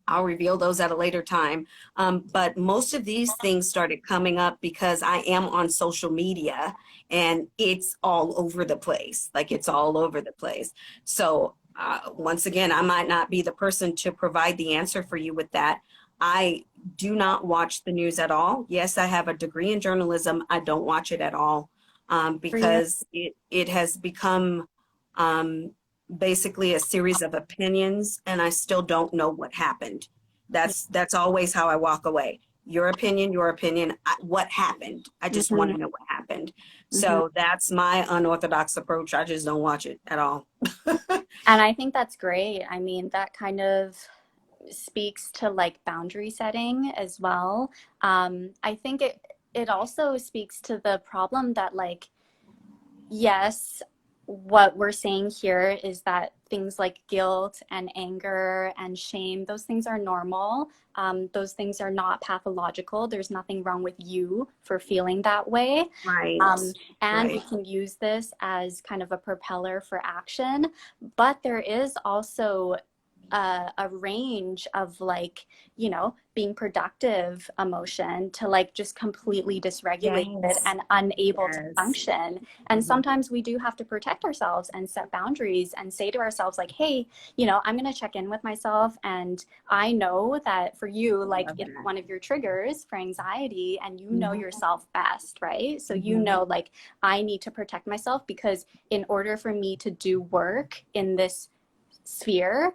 I'll reveal those at a later time. But most of these things started coming up because I am on social media and it's all over the place. Like it's all over the place. So once again, I might not be the person to provide the answer for you with that. I do not watch the news at all. Yes, I have a degree in journalism. I don't watch it at all because it has become basically a series of opinions, and I still don't know what happened. That's always how I walk away. Your opinion, what happened? I just want to know what happened. So that's my unorthodox approach. I just don't watch it at all. And I think that's great. I mean, that kind of speaks to like boundary setting as well. I think it also speaks to the problem that like, yes, what we're saying here is that things like guilt and anger and shame, those things are normal. Those things are not pathological. There's nothing wrong with you for feeling that way. Right. And we can use this as kind of a propeller for action. But there is also a range of like, you know, being productive emotion to like just completely dysregulated and unable to function. And sometimes we do have to protect ourselves and set boundaries and say to ourselves like, hey, you know, I'm going to check in with myself. And I know that for you, like it's one of your triggers for anxiety and you know yourself best, right? So you know, like I need to protect myself because in order for me to do work in this sphere,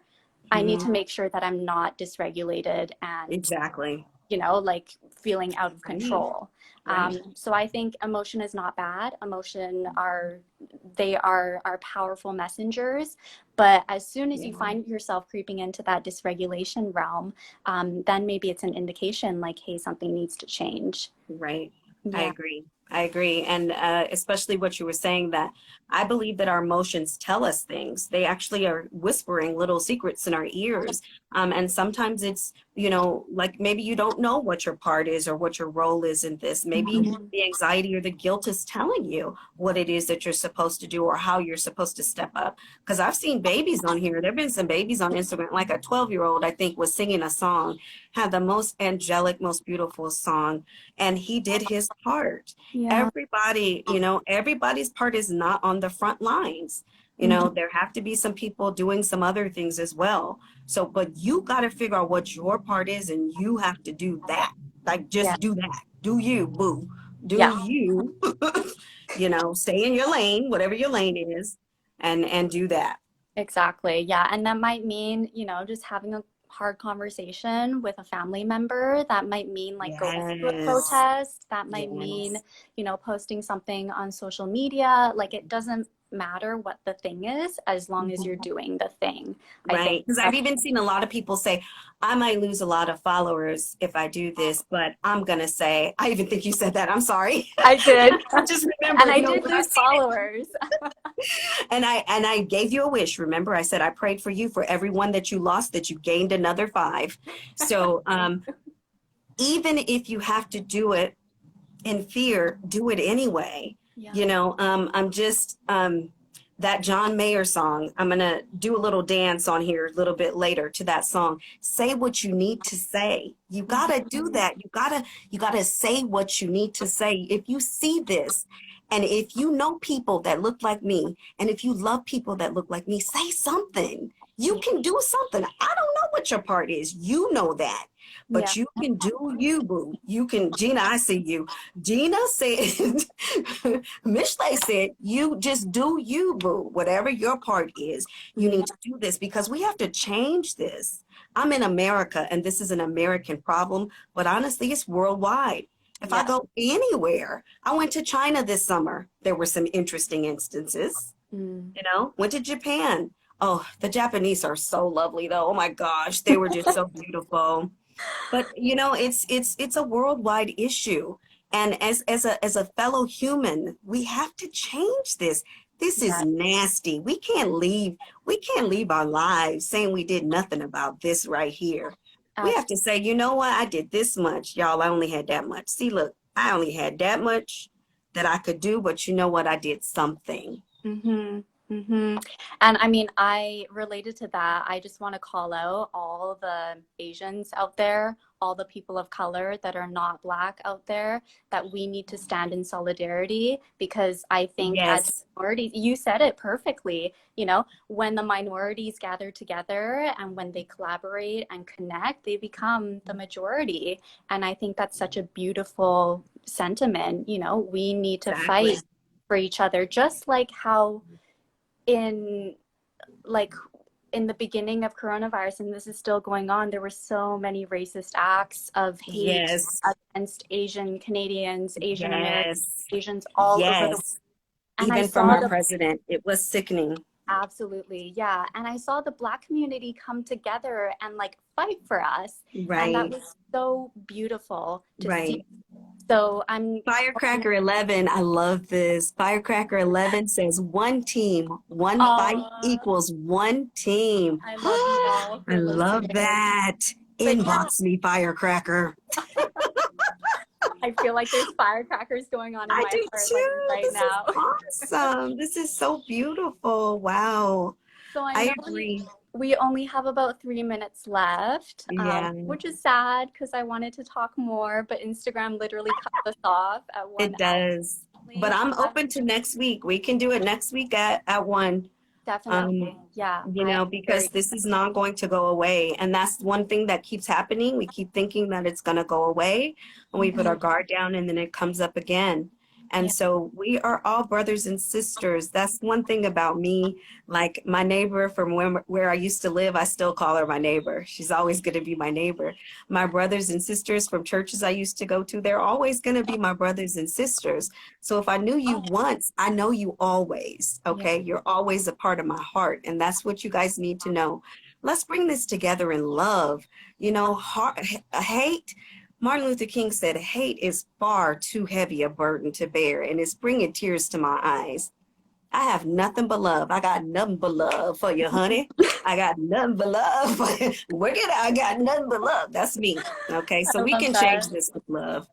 I need to make sure that I'm not dysregulated and you know, like feeling out of control. So I think emotion is not bad. Emotion are powerful messengers. But as soon as you find yourself creeping into that dysregulation realm, then maybe it's an indication like, hey, something needs to change. Right. Yeah. I agree. And especially what you were saying, that I believe that our emotions tell us things. They actually are whispering little secrets in our ears. And sometimes it's, you know, like maybe you don't know what your part is or what your role is in this. Maybe the anxiety or the guilt is telling you what it is that you're supposed to do or how you're supposed to step up. Because I've seen babies on here. There have been some babies on Instagram, like a 12-year-old, I think, was singing a song, had the most angelic, most beautiful song. And he did his part. Everybody, you know, everybody's part is not on the front lines. You know, there have to be some people doing some other things as well. So, but you got to figure out what your part is and you have to do that. Like, just do that. Do you, boo. Do you, you know, stay in your lane, whatever your lane is, and do that. Exactly. Yeah. And that might mean, you know, just having a hard conversation with a family member. That might mean like going to a protest. That might mean, you know, posting something on social media. Like it doesn't matter what the thing is as long as you're doing the thing. Right. Because I've even seen a lot of people say, I might lose a lot of followers if I do this, but I'm going to say, I even think you said that. I'm sorry. I did. I just remember. And I did lose followers. And I gave you a wish. Remember, I said, I prayed for you for everyone that you lost, that you gained another 5. So even if you have to do it in fear, do it anyway. You know, I'm just, that John Mayer song, I'm going to do a little dance on here a little bit later to that song. Say what you need to say. You got to do that. You got to say what you need to say. If you see this, and if you know people that look like me, and if you love people that look like me, say something. You can do something. I don't know what your part is. You know that. But you can do you, boo. You can, Gina, I see you. Gina said, Michelee said, you just do you, boo. Whatever your part is, you need to do this because we have to change this. I'm in America and this is an American problem, but honestly, it's worldwide. If I Yeah. go anywhere, I went to China this summer. There were some interesting instances, Mm. went to Japan. Oh, the Japanese are so lovely though. Oh my gosh, they were just so beautiful. But it's a worldwide issue. And as a fellow human, we have to change this. This is Yeah. nasty. We can't leave our lives saying we did nothing about this right here. We have to say, you know what? I did this much. Y'all, I only had that much. See, look, I only had that much that I could do, but you know what? I did something. Mm-hmm. Mm-hmm. And I mean, I related to that. I just want to call out all the Asians out there, all the people of color that are not Black out there, that we need to stand in solidarity because I think as Yes, minorities, you said it perfectly, when the minorities gather together and when they collaborate and connect, they become the majority. And I think that's such a beautiful sentiment. We need to exactly. fight for each other, just like how in like in the beginning of coronavirus, and this is still going on, there were so many racist acts of hate Yes, against Asian Canadians, Asian Americans, yes, Asians all over the world. yes. And I Even from saw our the president, it was sickening. absolutely, yeah. And I saw the Black community come together and like fight for us. And that Right, was so beautiful to see. right. So I'm Firecracker 11, I love this. Firecracker 11 says one team, one fight uh equals one team. I love you all I for love listening. that. But yeah, Inbox me, Firecracker. I feel like there's firecrackers going on in I my do heart like too. right This is now. awesome. This is so beautiful. Wow. So I I know agree. we only have about 3 minutes left, Yeah, which is sad because I wanted to talk more, but Instagram literally cut us off at it 1 hour. does. But I'm open to next week. We can do it next week at 1. Definitely. Yeah, I am Because very this is not going to go away. And that's one thing that keeps happening. We keep thinking that it's going to go away and we put our mhm. guard down and then it comes up again. And Yeah. so we are all brothers and sisters. That's one thing about me. Like my neighbor from where I used to live, I still call her my neighbor. She's always going to be my neighbor. My brothers and sisters from churches I used to go to, they're always going to be my brothers and sisters. So if I knew you once, I know you always, Yeah. okay? You're always a part of my heart. And that's what you guys need to know. Let's bring this together in love. Hate, Martin Luther King said, hate is far too heavy a burden to bear, and it's bringing tears to my eyes. I have nothing but love. I got nothing but love for you, honey. I got nothing but love for you. Work it out. I got nothing but love. That's me. Okay, so I we love can change that. this with love.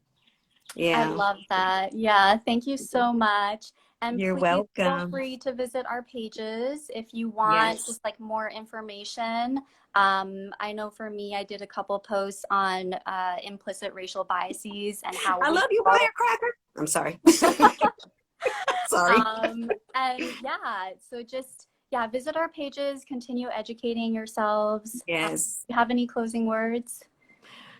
I Yeah, love that. Yeah, thank you so much. And you're please feel welcome. free to visit our pages if you want Yes. just like more information. I know for me, I did a couple posts on implicit racial biases and how I we love you, all, firecracker. I'm sorry. Sorry. and yeah, so just, yeah, visit our pages, continue educating yourselves. Yes. Do you have any closing words?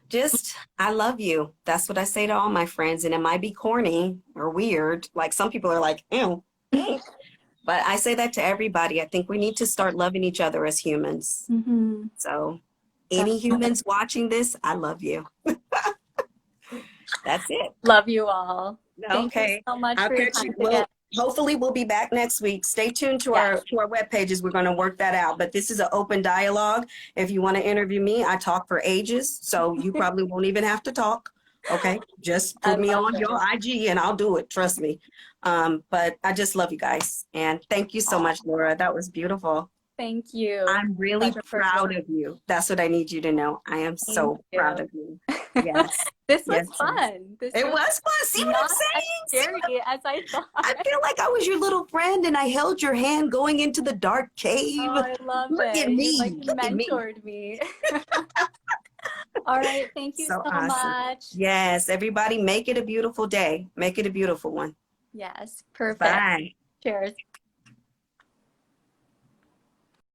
Just, I love you. That's what I say to all my friends. And it might be corny or weird. Like some people are like, ew. But I say that to everybody. I think we need to start loving each other as humans. Mm-hmm. So, any humans watching this, I love you. That's it. Love you all. Thank you Okay. so much I'll for your catch you. time again. Well, hopefully we'll be back next week. Stay tuned to Yes. our web pages. We're going to work that out. But this is an open dialogue. If you want to interview me, I talk for ages, so you probably won't even have to talk. Okay, just I put me love on your it. IG and I'll do it. Trust me. But I just love you guys, and thank you so much, Laura. That was beautiful. Thank you. I'm really Such a proud privilege. of you. That's what I need you to know. I am Thank so proud you. of you. Yes. This was Yes. Yes. fun. This It was was fun. See what I'm not as saying? See what scary as I I thought. feel like I was your little friend and I held your hand going into the dark cave. Oh, I love Look at it. You like me. Look at me. mentored me. All right. Thank you So so awesome. much. Yes, everybody make it a beautiful day. Make it a beautiful one. Yes, perfect. Bye. Cheers.